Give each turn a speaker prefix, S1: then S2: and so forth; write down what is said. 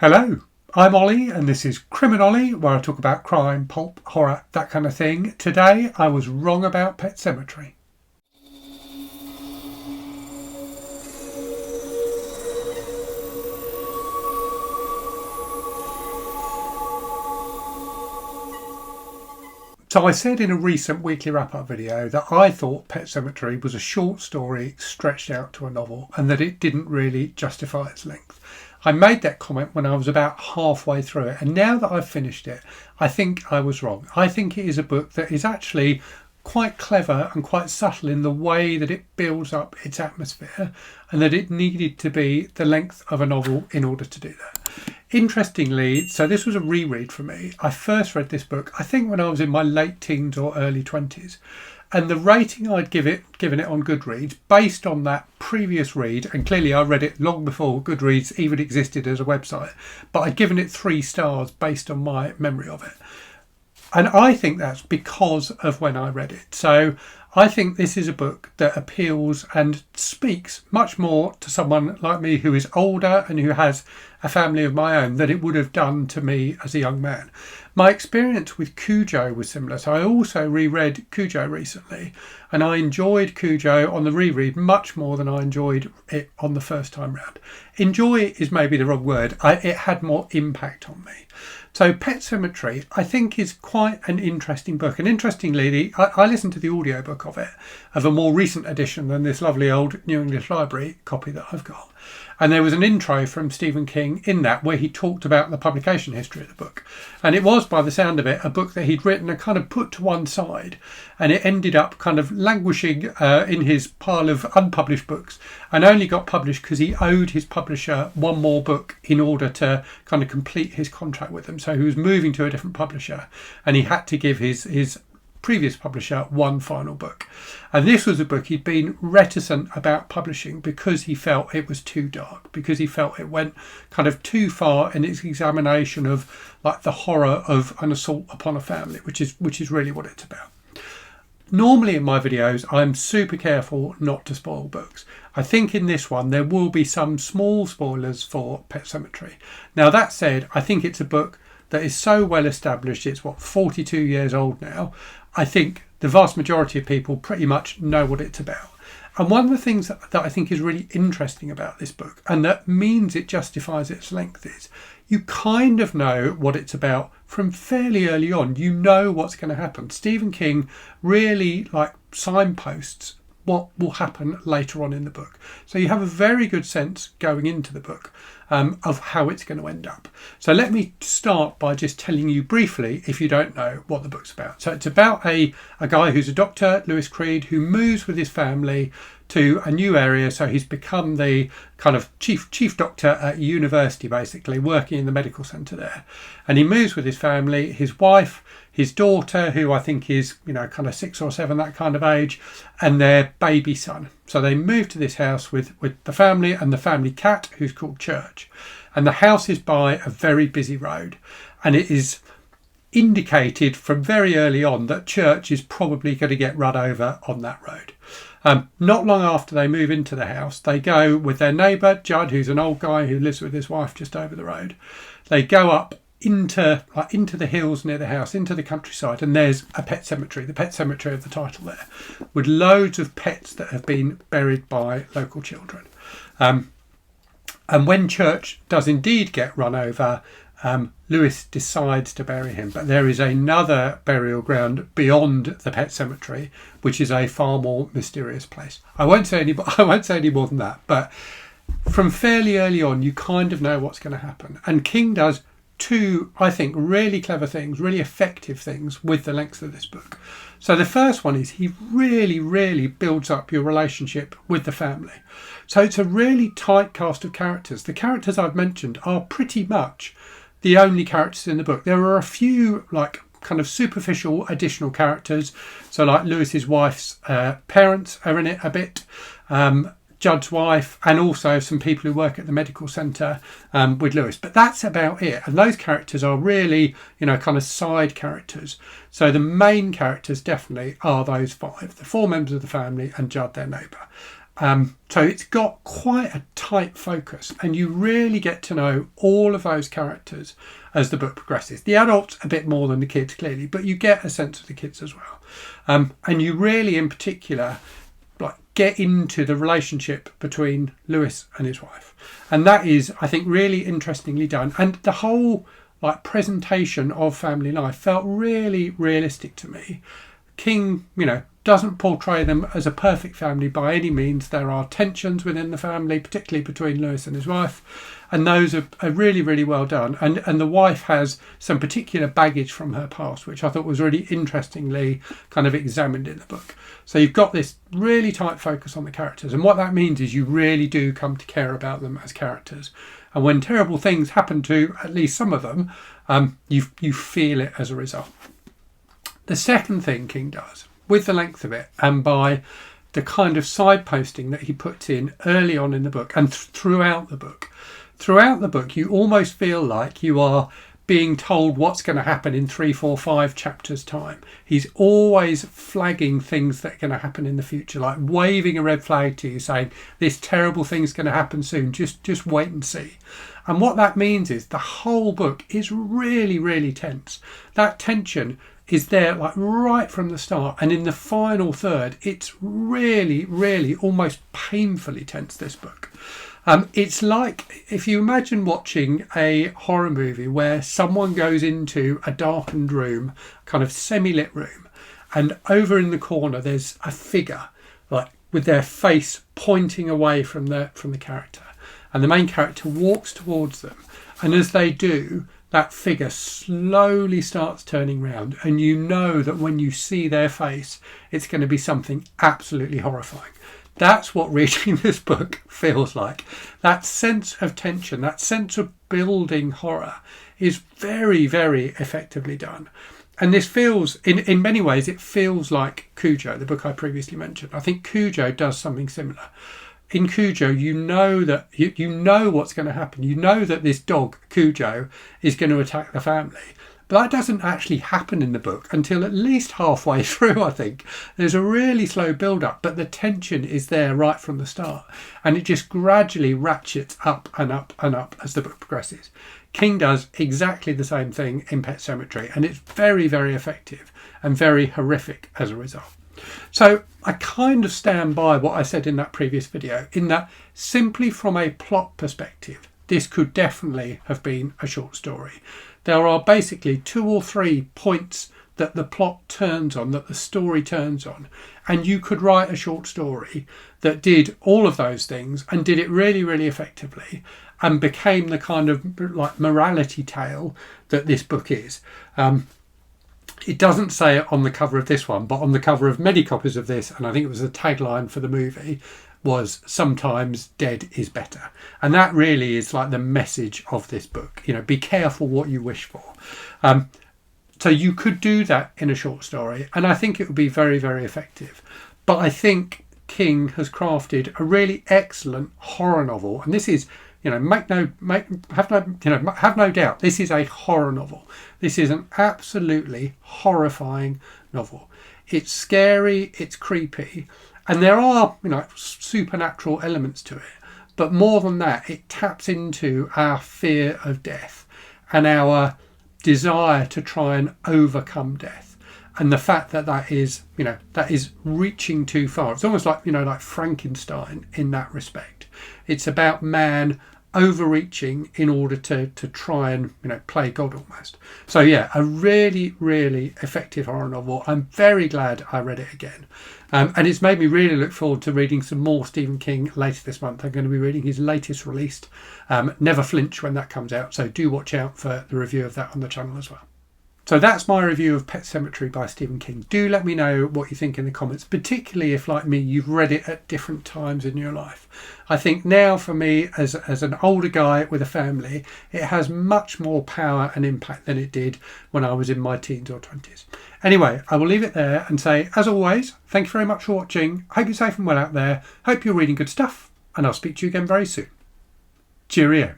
S1: Hello, I'm Ollie and this is CriminOlly, where I talk about crime, pulp, horror, that kind of thing. Today I was wrong about Pet Sematary. So I said in a recent weekly wrap-up video that I thought Pet Sematary was a short story stretched out to a novel and that it didn't really justify its length. I made that comment when I was about halfway through it, and now that I've finished it, I think I was wrong. I think it is a book that is actually quite clever and quite subtle in the way that it builds up its atmosphere, and that it needed to be the length of a novel in order to do that. Interestingly, so this was a reread for me. I first read this book, I think when I was in my late teens or early 20s. And the rating I'd given it on Goodreads, based on that previous read, and clearly I read it long before Goodreads even existed as a website, but I'd given it 3 stars based on my memory of it. And I think that's because of when I read it. So I think this is a book that appeals and speaks much more to someone like me who is older and who has a family of my own than it would have done to me as a young man. My experience with Cujo was similar. So I also reread Cujo recently, and I enjoyed Cujo on the reread much more than I enjoyed it on the first time round. Enjoy is maybe the wrong word. It had more impact on me. So Pet Sematary, I think, is quite an interesting book. And interestingly, I listened to the audiobook of it, of a more recent edition than this lovely old New English Library copy that I've got. And there was an intro from Stephen King in that where he talked about the publication history of the book. And it was, by the sound of it, a book that he'd written and kind of put to one side. And it ended up kind of languishing in his pile of unpublished books, and only got published because he owed his publisher one more book in order to kind of complete his contract with them. So he was moving to a different publisher and he had to give his previous publisher one final book. And this was a book he'd been reticent about publishing because he felt it was too dark, because he felt it went kind of too far in its examination of like the horror of an assault upon a family, which is really what it's about. Normally in my videos, I'm super careful not to spoil books. I think in this one, there will be some small spoilers for Pet Sematary. Now that said, I think it's a book that is so well established. It's 42 years old now. I think the vast majority of people pretty much know what it's about. And one of the things that I think is really interesting about this book, and that means it justifies its length, is you kind of know what it's about from fairly early on. You know what's going to happen. Stephen King really signposts what will happen later on in the book. So you have a very good sense going into the book of how it's going to end up. So let me start by just telling you briefly, if you don't know, what the book's about. So it's about a guy who's a doctor, Lewis Creed, who moves with his family to a new area. So he's become the kind of chief doctor at a university, basically, working in the medical centre there. And he moves with his family, his wife, his daughter, who I think is, kind of 6 or 7, that kind of age, and their baby son. So they move to this house with the family and the family cat, who's called Church. And the house is by a very busy road. And it is indicated from very early on that Church is probably going to get run over on that road. Not long after they move into the house, they go with their neighbour, Judd, who's an old guy who lives with his wife just over the road. They go up into the hills near the house, into the countryside, and there's a pet cemetery, the pet cemetery of the title there, with loads of pets that have been buried by local children. And when Church does indeed get run over, Lewis decides to bury him. But there is another burial ground beyond the pet cemetery, which is a far more mysterious place. I won't say any more than that, but from fairly early on, you kind of know what's going to happen. And King does 2, I think, really clever things, really effective things with the length of this book. So the first one is he really, really builds up your relationship with the family. So it's a really tight cast of characters. The characters I've mentioned are pretty much the only characters in the book. There are a few kind of superficial additional characters. So like Lewis's wife's parents are in it a bit. Judd's wife, and also some people who work at the medical centre with Lewis. But that's about it. And those characters are really, kind of side characters. So the main characters definitely are those 5, the 4 members of the family and Judd, their neighbour. So it's got quite a tight focus, and you really get to know all of those characters as the book progresses. The adults a bit more than the kids, clearly, but you get a sense of the kids as well. And you really, in particular, like get into the relationship between Lewis and his wife. And that is, I think, really interestingly done. And the whole like presentation of family life felt really realistic to me. King, doesn't portray them as a perfect family by any means. There are tensions within the family, particularly between Lewis and his wife, and those are really, really well done. And the wife has some particular baggage from her past, which I thought was really interestingly kind of examined in the book. So you've got this really tight focus on the characters, and what that means is you really do come to care about them as characters. And when terrible things happen to at least some of them, you feel it as a result. The second thing King does, with the length of it and by the kind of signposting that he puts in early on in the book and throughout the book, you almost feel like you are being told what's going to happen in 3, 4, 5 chapters time. He's always flagging things that are going to happen in the future, like waving a red flag to you saying this terrible thing's going to happen soon, just wait and see. And what that means is the whole book is really, really tense. That tension is there like right from the start, and in the final third it's really, really almost painfully tense, this book. It's like if you imagine watching a horror movie where someone goes into a darkened room, kind of semi-lit room, and over in the corner there's a figure like with their face pointing away from the character, and the main character walks towards them, and as they do, that figure slowly starts turning round, and you know that when you see their face, it's going to be something absolutely horrifying. That's what reading this book feels like. That sense of tension, that sense of building horror is very, very effectively done. And this feels, in many ways, it feels like Cujo, the book I previously mentioned. I think Cujo does something similar. In Cujo, you know that you know what's going to happen. You know that this dog, Cujo, is going to attack the family. But that doesn't actually happen in the book until at least halfway through, I think. There's a really slow build-up, but the tension is there right from the start. And it just gradually ratchets up and up and up as the book progresses. King does exactly the same thing in Pet Sematary, and it's very, very effective and very horrific as a result. So I kind of stand by what I said in that previous video, in that simply from a plot perspective, this could definitely have been a short story. There are basically 2 or 3 points that the plot turns on, that the story turns on, and you could write a short story that did all of those things and did it really, really effectively and became the kind of like morality tale that this book is. It doesn't say it on the cover of this one, but on the cover of many copies of this, and I think it was the tagline for the movie, was sometimes dead is better. And that really is like the message of this book. Be careful what you wish for. So you could do that in a short story, and I think it would be very, very effective. But I think King has crafted a really excellent horror novel, and this is, have no doubt, this is a horror novel. This is an absolutely horrifying novel. It's scary, it's creepy, and there are, supernatural elements to it. But more than that, it taps into our fear of death and our desire to try and overcome death. And the fact that is reaching too far. It's almost like, like Frankenstein in that respect. It's about man overreaching in order to try and play God almost. So yeah, a really, really effective horror novel. I'm very glad I read it again, and it's made me really look forward to reading some more Stephen King later this month. I'm going to be reading his latest release, Never Flinch, when that comes out, so do watch out for the review of that on the channel as well. So that's my review of Pet Sematary by Stephen King. Do let me know what you think in the comments, particularly if, like me, you've read it at different times in your life. I think now, for me, as an older guy with a family, it has much more power and impact than it did when I was in my teens or 20s. Anyway, I will leave it there and say, as always, thank you very much for watching. Hope you're safe and well out there. Hope you're reading good stuff, and I'll speak to you again very soon. Cheerio.